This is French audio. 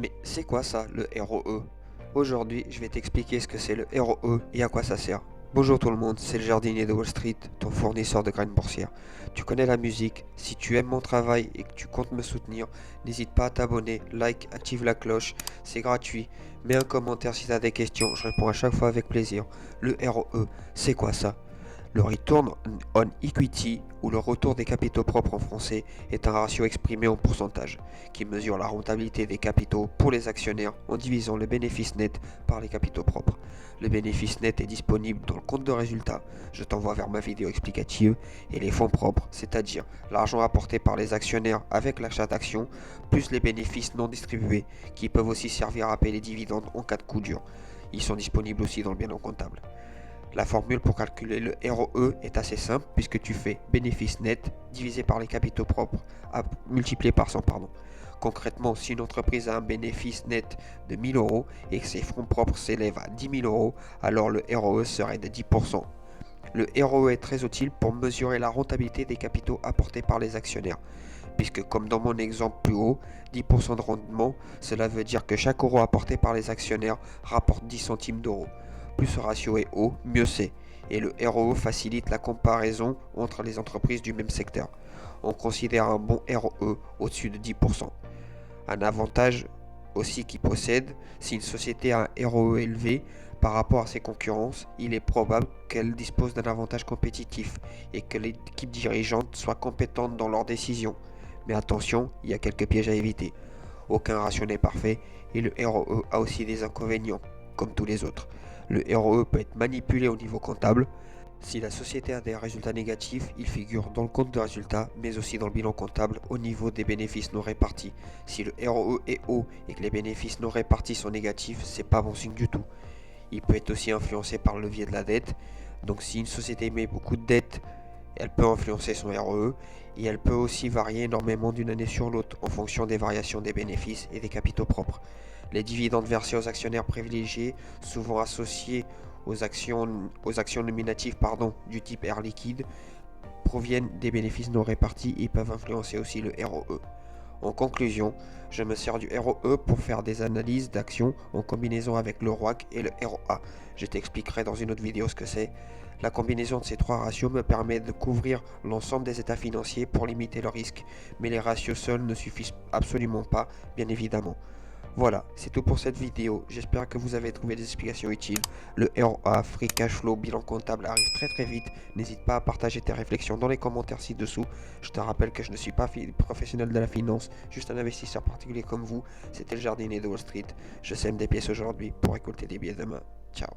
Mais c'est quoi ça, le ROE? Aujourd'hui, je vais t'expliquer ce que c'est le ROE et à quoi ça sert. Bonjour tout le monde, c'est le jardinier de Wall Street, ton fournisseur de graines boursières. Tu connais la musique, si tu aimes mon travail et que tu comptes me soutenir, n'hésite pas à t'abonner, like, active la cloche, c'est gratuit. Mets un commentaire si tu as des questions, je réponds à chaque fois avec plaisir. Le ROE, c'est quoi ça? Le return on equity, ou le retour des capitaux propres en français, est un ratio exprimé en pourcentage, qui mesure la rentabilité des capitaux pour les actionnaires en divisant le bénéfice net par les capitaux propres. Le bénéfice net est disponible dans le compte de résultat, je t'envoie vers ma vidéo explicative, et les fonds propres, c'est-à-dire l'argent apporté par les actionnaires avec l'achat d'actions, plus les bénéfices non distribués, qui peuvent aussi servir à payer les dividendes en cas de coup dur. Ils sont disponibles aussi dans le bilan comptable. La formule pour calculer le ROE est assez simple puisque tu fais bénéfice net divisé par les capitaux propres multiplié par 100. Concrètement, si une entreprise a un bénéfice net de 1000 euros et que ses fonds propres s'élèvent à 10 000 euros, alors le ROE serait de 10%. Le ROE est très utile pour mesurer la rentabilité des capitaux apportés par les actionnaires, puisque comme dans mon exemple plus haut, 10% de rendement, cela veut dire que chaque euro apporté par les actionnaires rapporte 10 centimes d'euros. Plus ce ratio est haut, mieux c'est, et le ROE facilite la comparaison entre les entreprises du même secteur. On considère un bon ROE au-dessus de 10%. Un avantage aussi qu'il possède, si une société a un ROE élevé par rapport à ses concurrences, il est probable qu'elle dispose d'un avantage compétitif et que l'équipe dirigeante soit compétente dans leurs décisions. Mais attention, il y a quelques pièges à éviter. Aucun ratio n'est parfait et le ROE a aussi des inconvénients, comme tous les autres. Le ROE peut être manipulé au niveau comptable. Si la société a des résultats négatifs, il figure dans le compte de résultats, mais aussi dans le bilan comptable au niveau des bénéfices non répartis. Si le ROE est haut et que les bénéfices non répartis sont négatifs, c'est pas bon signe du tout. Il peut être aussi influencé par le levier de la dette. Donc si une société émet beaucoup de dettes, elle peut influencer son ROE et elle peut aussi varier énormément d'une année sur l'autre en fonction des variations des bénéfices et des capitaux propres. Les dividendes versés aux actionnaires privilégiés, souvent associés aux actions nominatives du type Air Liquide, proviennent des bénéfices non répartis et peuvent influencer aussi le ROE. En conclusion, je me sers du ROE pour faire des analyses d'actions en combinaison avec le ROAC et le ROA. Je t'expliquerai dans une autre vidéo ce que c'est. La combinaison de ces trois ratios me permet de couvrir l'ensemble des états financiers pour limiter le risque, mais les ratios seuls ne suffisent absolument pas, bien évidemment. Voilà, c'est tout pour cette vidéo. J'espère que vous avez trouvé des explications utiles. Le ROA, Free Cash Flow, bilan comptable arrive très vite. N'hésite pas à partager tes réflexions dans les commentaires ci-dessous. Je te rappelle que je ne suis pas professionnel de la finance, juste un investisseur particulier comme vous. C'était le jardinier de Wall Street. Je sème des pièces aujourd'hui pour récolter des billets demain. Ciao.